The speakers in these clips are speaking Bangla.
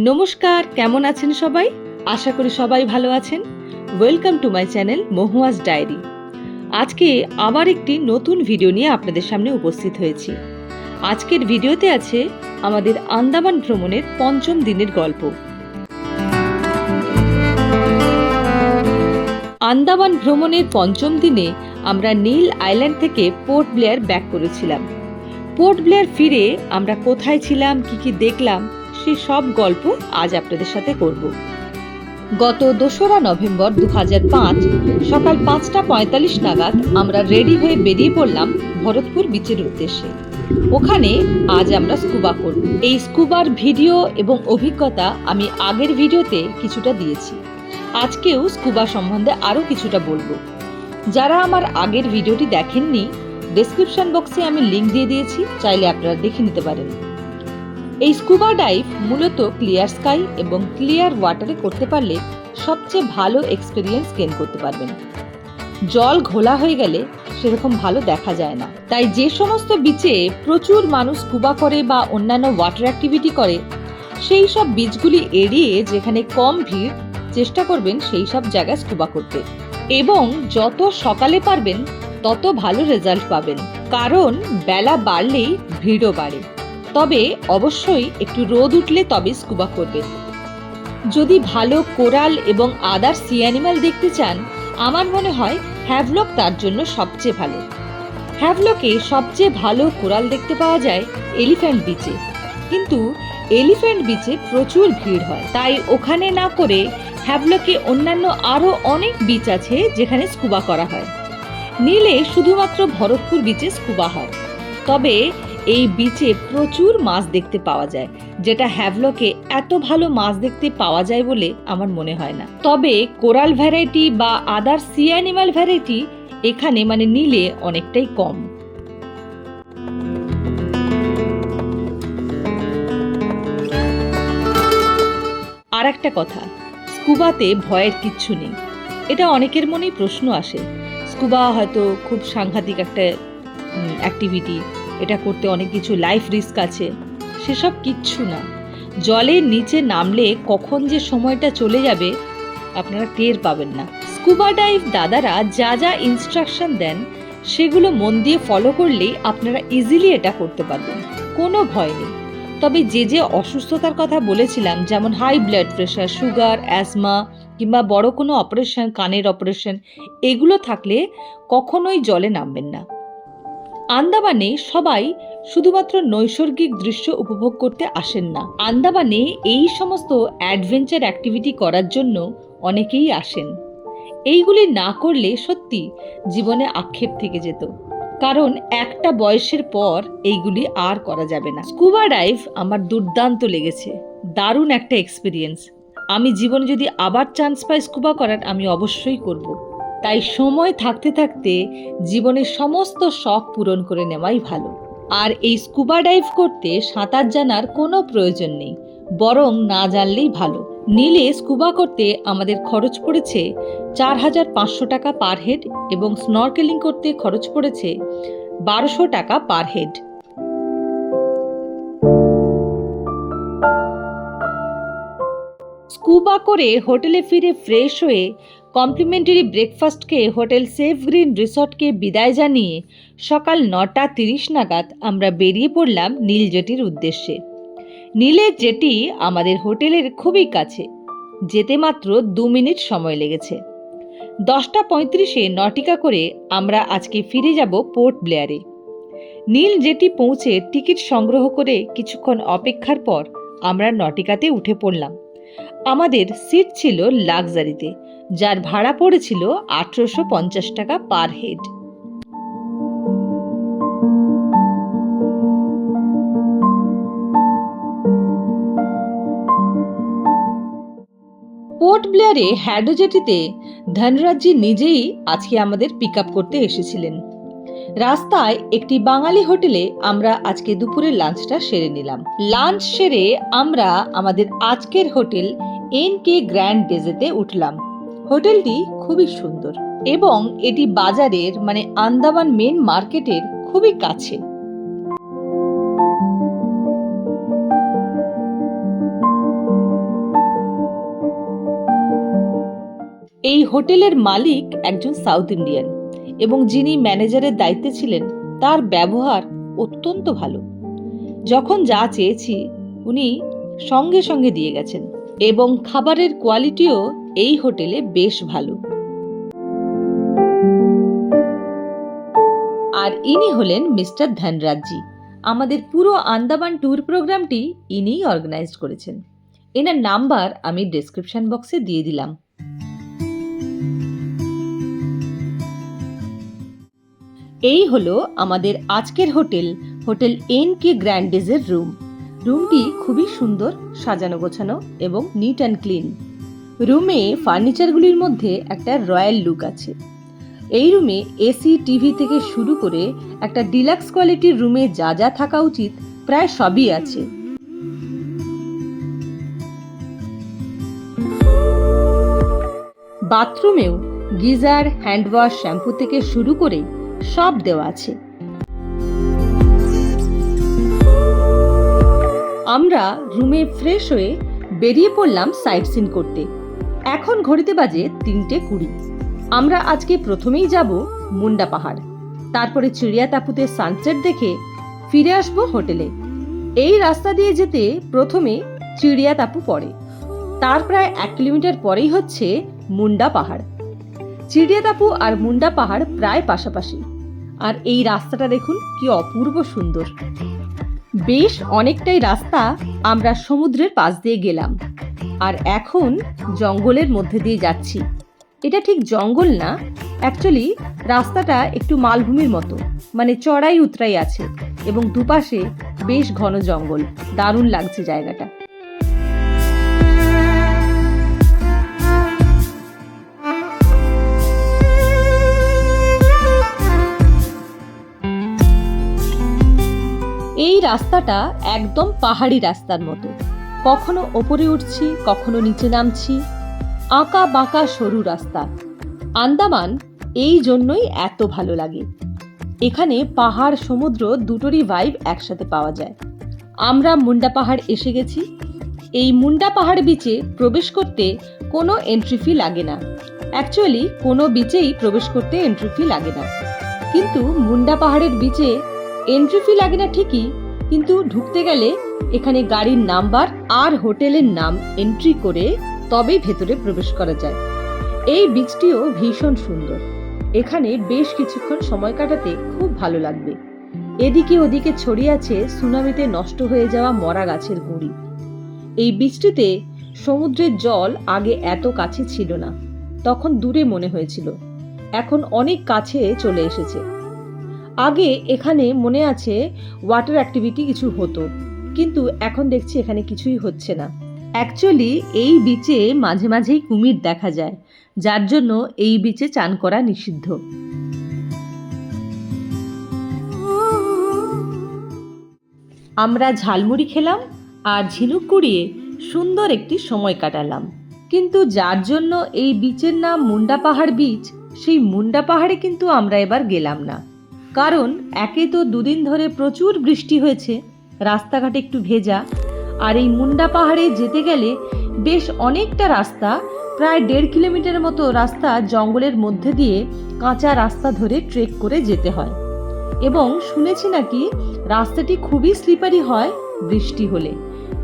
নমস্কার, কেমন আছেন সবাই? আশা করি সবাই ভালো আছেন। Welcome to my channel Mahua's diary. আজকে আবার একটি নতুন ভিডিও নিয়ে আপনাদের সামনে উপস্থিত হয়েছি। আজকের ভিডিওতে আছে আমাদের আন্দামান ভ্রমণের ৫ম দিনের গল্প। আন্দামান ভ্রমণের ৫ম দিনে আমরা নীল আইল্যান্ড থেকে পোর্ট ব্লেয়ার ব্যাক করেছিলাম। পোর্ট ব্লেয়ার ফিরে আমরা কোথায় ছিলাম, কি দেখলাম, সেই সব গল্প আজ আপনাদের সাথে করব। গত ২রা নভেম্বর ২০০৫ সকাল ৫টা ৪৫ নাগাদ আমরা রেডি হয়ে বেরিয়ে পড়লাম ভরতপুর বিচের উদ্দেশ্যে। ওখানে আজ আমরা স্কুবা করব। এই স্কুবার ভিডিও এবং অভিজ্ঞতা আমি আগের ভিডিওতে কিছুটা দিয়েছি। আজকেও স্কুবা সম্বন্ধে আরও কিছুটা বলবো। যারা আমার আগের ভিডিওটি দেখেননি, ডেসক্রিপশন বক্সে আমি লিংক দিয়ে দিয়েছি, চাইলে আপনারা দেখে নিতে পারেন। এই স্কুবা ডাইভ মূলত ক্লিয়ার স্কাই এবং ক্লিয়ার ওয়াটারে করতে পারলে সবচেয়ে ভালো এক্সপিরিয়েন্স গেইন করতে পারবেন। জল ঘোলা হয়ে গেলে সেরকম ভালো দেখা যায় না। তাই যে সমস্ত বিচে প্রচুর মানুষ স্কুবা করে বা অন্যান্য ওয়াটার অ্যাক্টিভিটি করে, সেই সব বিচগুলি এড়িয়ে যেখানে কম ভিড় চেষ্টা করবেন সেই সব জায়গায় স্কুবা করতে। এবং যত সকালে পারবেন তত ভালো রেজাল্ট পাবেন, কারণ বেলা বাড়লেই ভিড়ও বাড়ে। তবে অবশ্যই একটু রোদ উঠলে তবে স্কুবা করবেন। যদি ভালো কোরাল এবং আদার সি অ্যানিমাল দেখতে চান, আমার মনে হয় হ্যাভলক তার জন্য সবচেয়ে ভালো। হ্যাভলকে সবচেয়ে ভালো কোরাল দেখতে পাওয়া যায় এলিফ্যান্ট বিচে, কিন্তু এলিফ্যান্ট বিচে প্রচুর ভিড় হয়, তাই ওখানে না করে হ্যাভলকে অন্যান্য আরও অনেক বিচ আছে যেখানে স্কুবা করা হয়। নীলে শুধুমাত্র ভরতপুর বিচে স্কুবা হয়, তবে এই বিচে প্রচুর মাছ দেখতে পাওয়া যায়, যেটা হ্যাভলকে এত ভালো মাছ দেখতে পাওয়া যায় বলে আমার মনে হয় না। তবে কোরাল ভ্যারাইটি বা আদার সি অ্যানিমাল ভ্যারাইটি এখানে নীলে অনেকটাই কম। আর একটা কথা, স্কুবাতে ভয়ের কিচ্ছু নেই। এটা অনেকের মনেই প্রশ্ন আসে, স্কুবা হয়তো খুব সাংঘাতিক একটা অ্যাক্টিভিটি, এটা করতে অনেক কিছু লাইফ রিস্ক আছে। সেসব কিচ্ছু না। জলের নিচে নামলে কখন যে সময়টা চলে যাবে আপনারা টের পাবেন না। স্কুবা ডাইভ দাদারা যা যা ইনস্ট্রাকশন দেন সেগুলো মন দিয়ে ফলো করলেই আপনারা ইজিলি এটা করতে পারবেন, কোনো ভয় নেই। তবে যে অসুস্থতার কথা বলেছিলাম, যেমন high blood pressure, sugar, asthma কিংবা বড় কোনো অপারেশন, কানের অপারেশন, এগুলো থাকলে কখনোই জলে নামবেন না। আন্দামানে সবাই শুধুমাত্র নৈসর্গিক দৃশ্য উপভোগ করতে আসেন না। আন্দামানে এই সমস্ত অ্যাডভেঞ্চার অ্যাক্টিভিটি করার জন্য অনেকেই আসেন। এইগুলি না করলে সত্যি জীবনে আক্ষেপ থেকে যেত, কারণ একটা বয়সের পর এইগুলি আর করা যাবে না। স্কুবা ডাইভ আমার দুর্দান্ত লেগেছে, দারুণ একটা এক্সপিরিয়েন্স। আমি জীবনে যদি আবার চান্স পাই স্কুবা করার, আমি অবশ্যই করব। তাই সময় থাকতে থাকতে জীবনের সমস্ত শখ পূরণ করে নেওয়াই ভালো। আর এই স্কুবা ডাইভ করতে সাঁতার জানার কোনো প্রয়োজন নেই, বরং না জানলেই ভালো। নীলে স্কুবা করতে আমাদের খরচ পড়েছে ৪৫০০ টাকা পার হেড এবং স্নরকেলিং করতে খরচ পড়েছে ১২০০ টাকা পার হেড। স্কুবা করে হোটেলে ফিরে ফ্রেশ হয়ে কমপ্লিমেন্টারি ব্রেকফাস্ট খেয়ে হোটেল সেফ গ্রিন রিসর্টকে বিদায় জানিয়ে সকাল ৯টা ৩০ নাগাদ আমরা বেরিয়ে পড়লাম নীল জেটির উদ্দেশ্যে। নীলের জেটি আমাদের হোটেলের খুবই কাছে, যেতে মাত্র ২ মিনিট সময় লেগেছে। ১০টা ৩৫-এ নটিকা করে আমরা আজকে ফিরে যাব পোর্ট ব্লেয়ারে। নীল জেটি পৌঁছে টিকিট সংগ্রহ করে কিছুক্ষণ অপেক্ষার পর আমরা নটিকাতে উঠে পড়লাম। আমাদের সিট ছিল লাক্সারিতে, যার ভাড়া পড়েছিল ১৮৫০ টাকা পার হেড। পোর্ট ব্লেয়ারে হ্যাডো জেটিতে ধনরাজজি নিজেই আজকে আমাদের পিক আপ করতে এসেছিলেন। রাস্তায় একটি বাঙালি হোটেলে আমরা আজকে দুপুরের লাঞ্চটা সেরে নিলাম। লাঞ্চ সেরে আমরা আমাদের আজকের হোটেল NK গ্র্যান্ড ডেজেতে উঠলাম। হোটেলটি খুবই সুন্দর। এবং এটি বাজারের মানে আন্দামান মেন মার্কেটের খুবই কাছে। এই হোটেলের মালিক একজন সাউথ ইন্ডিয়ান এবং যিনি ম্যানেজারের দায়িত্বে ছিলেন তার ব্যবহার অত্যন্ত ভালো। যখন যা চেয়েছি উনি সঙ্গে সঙ্গে দিয়ে গেছেন এবং খাবারের কোয়ালিটিও এই হোটেলে বেশ ভালো। আর ইনি হলেন মিস্টার ধনরাজজি। আমাদের পুরো আন্দামান ট্যুর প্রোগ্রামটি ইনিই অর্গানাইজ করেছেন। এনার নাম্বার আমি ডেসক্রিপশন বক্সে দিয়ে দিলাম। এই হলো আমাদের আজকের হোটেল এনকে গ্র্যান্ডেজের রুমটি খুবই সুন্দর, সাজানো গোছানো এবং নিট অ্যান্ড ক্লিন। রুমে ফার্নিচারগুলির মধ্যে একটা রয়্যাল লুক আছে। এই রুমে এসি, টিভি থেকে শুরু করে একটা ডিলাক্স কোয়ালিটির রুমে যা যা থাকা উচিত প্রায় সবই আছে। বাথরুমেও গিজার, হ্যান্ড ওয়াশ, শ্যাম্পু থেকে শুরু করে সব দেওয়া আছে। আমরা রুমে ফ্রেশ হয়ে বেরিয়ে পড়লাম সাইট সিন করতে। এখন ঘড়িতে বাজে 3:20। আমরা আজকে প্রথমেই যাব মুন্ডা পাহাড়, তারপরে চিড়িয়াতাপুতে সানসেট দেখে ফিরে আসব হোটেলে। এই রাস্তা দিয়ে যেতে প্রথমে চিড়িয়াতাপু পড়ে, তার প্রায় 1 কিলোমিটার পরেই হচ্ছে মুন্ডা পাহাড়। চিড়িয়াতাপু আর মুন্ডা পাহাড় প্রায় পাশাপাশি। আর এই রাস্তাটা দেখুন কি অপূর্ব সুন্দর। বেশ অনেকটাই রাস্তা আমরা সমুদ্রের পাশ দিয়ে গেলাম আর এখন জঙ্গলের মধ্যে দিয়ে যাচ্ছি। এটা ঠিক জঙ্গল না, অ্যাকচুয়ালি রাস্তাটা একটু মালভূমির মতো, মানে চড়াই উতরাই আছে এবং দুপাশে বেশ ঘন জঙ্গল। দারুণ লাগছে জায়গাটা। এই রাস্তাটা একদম পাহাড়ি রাস্তার মতো, কখনো ওপরে উঠছি কখনো নিচে নামছি, আঁকা বাঁকা সরু রাস্তা। আন্দামান এই জন্যই এত ভালো লাগে। এখানে পাহাড় সমুদ্র দুটোরই ভাইব একসাথে পাওয়া যায়। আমরা মুন্ডা পাহাড় এসে গেছি। এই মুন্ডা পাহাড় বিচে প্রবেশ করতে কোনো এন্ট্রি ফি লাগে না। অ্যাকচুয়ালি কোনো বিচেই প্রবেশ করতে এন্ট্রি ফি লাগে না, কিন্তু মুন্ডা পাহাড়ের বিচে এন্ট্রি ফি লাগে না ঠিকই, কিন্তু ঢুকতে গেলে এখানে গাড়ির নাম্বার আর হোটেলের নাম এন্ট্রি করে তবেই ভেতরে প্রবেশ করা যায়। এই বিচটিও ভীষণ সুন্দর। এখানে বেশ কিছুক্ষণ সময় কাটাতে খুব ভালো লাগবে। এদিকে ওদিকে ছড়িয়ে আছে সুনামিতে নষ্ট হয়ে যাওয়া মরা গাছের গুঁড়ি। এই বিচটিতে সমুদ্রের জল আগে এত কাছে ছিল না, তখন দূরে মনে হয়েছিল, এখন অনেক কাছে চলে এসেছে। আগে এখানে মনে আছে ওয়াটার অ্যাক্টিভিটি কিছু হতো, কিন্তু এখন দেখছি এখানে কিছুই হচ্ছে না। অ্যাকচুয়ালি এই বিচে মাঝে মাঝেই কুমির দেখা যায়, যার জন্য এই বিচে চান করা নিষিদ্ধ। আমরা ঝালমুড়ি খেলাম আর ঝিনুক কুড়িয়ে সুন্দর একটি সময় কাটালাম। কিন্তু যার জন্য এই বিচের নাম মুন্ডা পাহাড় বিচ, সেই মুন্ডা পাহাড়ে কিন্তু আমরা এবার গেলাম না। কারণ একে তো 2 দিন ধরে প্রচুর বৃষ্টি হয়েছে, রাস্তাঘাট একটু ভেজা। আর এই মুন্ডা পাহাড়ে যেতে গেলে বেশ অনেকটা রাস্তা, প্রায় 1.5 কিলোমিটার মতো রাস্তা জঙ্গলের মধ্যে দিয়ে কাঁচা রাস্তা ধরে ট্রেক করে যেতে হয়। এবং শুনেছি নাকি রাস্তাটি খুবই স্লিপারি হয় বৃষ্টি হলে।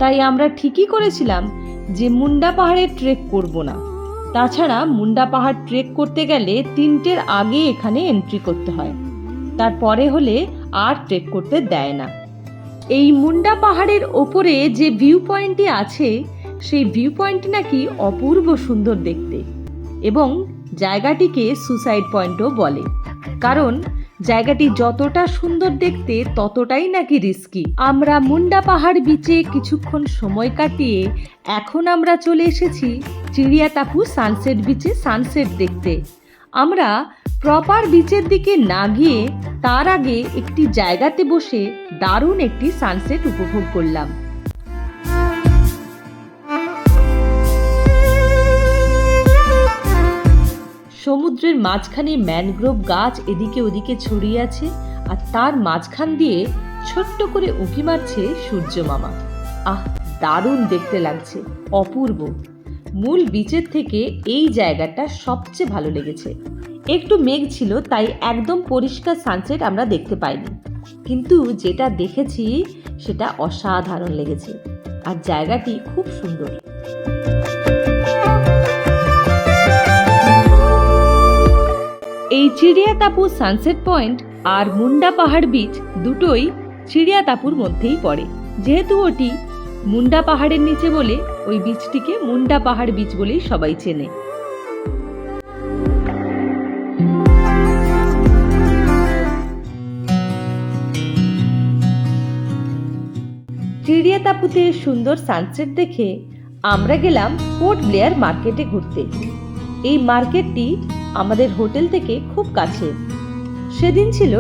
তাই আমরা ঠিকই করেছিলাম যে মুন্ডা পাহাড়ে ট্রেক করব না। তাছাড়া মুন্ডা পাহাড় ট্রেক করতে গেলে 3টের আগে এখানে এন্ট্রি করতে হয়, তারপরে হলে আর ট্রেক করতে দেয় না। এই মুন্ডা পাহাড়ের ওপরে যে ভিউ পয়েন্টটি আছে, সেই ভিউ পয়েন্টটি নাকি অপূর্ব সুন্দর দেখতে এবং জায়গাটিকে সুসাইড পয়েন্টও বলে। কারণ জায়গাটি যতটা সুন্দর দেখতে ততটাই নাকি রিস্কি। আমরা মুন্ডা পাহাড় বিচে কিছুক্ষণ সময় কাটিয়ে এখন আমরা চলে এসেছি চিড়িয়াতাপু সানসেট বিচে সানসেট দেখতে। আমরা প্রপার বিচের দিকে না গিয়ে তার আগে একটি জায়গাতে বসে দারুণ একটি সানসেট উপভোগ করলাম। সমুদ্রের মাঝখানে ম্যানগ্রোভ গাছ এদিকে ওদিকে ছড়িয়ে আছে, আর তার মাঝখান দিয়ে ছোট্ট করে উঁকি মারছে সূর্য মামা। আহ, দারুণ দেখতে লাগছে, অপূর্ব। মূল বিচের থেকে এই জায়গাটা সবচেয়ে ভালো লেগেছে। একটু মেঘ ছিল, তাই একদম পরিষ্কার সানসেট আমরা দেখতে পাইনি, কিন্তু যেটা দেখেছি সেটা অসাধারণ লেগেছে, আর জায়গাটি খুব সুন্দর। এই চিড়িয়াতাপু সানসেট পয়েন্ট আর মুন্ডা পাহাড় বিচ দুটোই চিড়িয়াতাপুর মধ্যেই পড়ে। যেহেতু ওটি মুন্ডা পাহাড়ের নিচে বলে ওই বিচটিকে মুন্ডা পাহাড় বিচ বলেই সবাই চেনে। চিড়িয়াতাপুতে সুন্দর সানসেট দেখে আমরা গেলাম পোর্ট ব্লেয়ার মার্কেটে ঘুরতে। এই মার্কেটটি আমাদের হোটেল থেকে খুব কাছে। সেদিন ছিল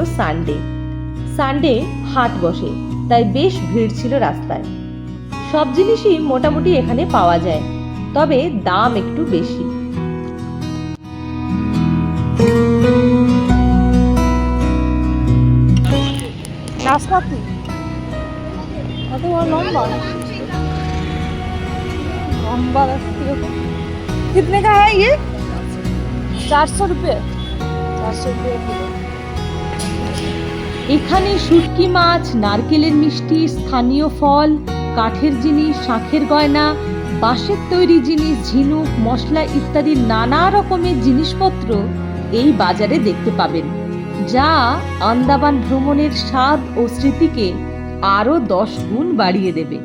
সানডে হাট বসে, তাই বেশ ভিড় ছিল রাস্তায়। সব জিনিসই মোটামুটি এখানে পাওয়া যায়, তবে দাম একটু বেশি। नाशपाती तो वो लंबा लंबा कितने का है ये? 400 रुपये। 400 रुपये किलो। এখানে শুটকি মাছ, নারকেলের মিষ্টি, স্থানীয় ফল, কাঠের জিনিস, শাঁখের গয়না, বাঁশের তৈরি জিনিস, ঝিনুক, মশলা ইত্যাদি নানা রকমের জিনিসপত্র এই বাজারে দেখতে পাবেন, যা আন্দামান ভ্রমণের স্বাদ ও স্মৃতিকে আরো 10 গুণ বাড়িয়ে দেবে।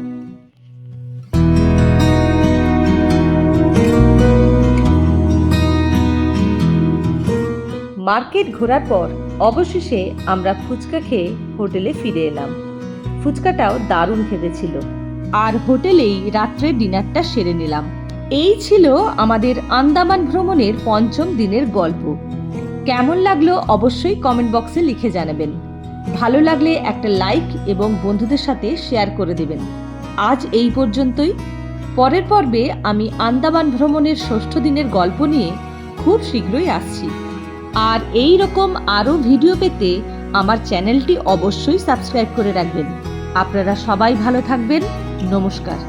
মার্কেট ঘোরার পর অবশেষে আমরা ফুচকা খেয়ে হোটেলে ফিরে এলাম। ফুচকাটাও দারুণ খেতে ছিল, আর হোটেলেই রাত্রের ডিনারটা সেরে নিলাম। এই ছিল আমাদের আন্দামান ভ্রমণের 5ম দিনের গল্প। কেমন লাগলো অবশ্যই কমেন্ট বক্সে লিখে জানাবেন। ভালো লাগলে একটা লাইক এবং বন্ধুদের সাথে শেয়ার করে দেবেন। আজ এই পর্যন্তই। পরের পর্বে আমি আন্দামান ভ্রমণের 6ষ্ঠ দিনের গল্প নিয়ে খুব শীঘ্রই আসছি। আর এই রকম আরও ভিডিও পেতে আমার চ্যানেলটি অবশ্যই সাবস্ক্রাইব করে রাখবেন। আপনারা সবাই ভালো থাকবেন। নমস্কার।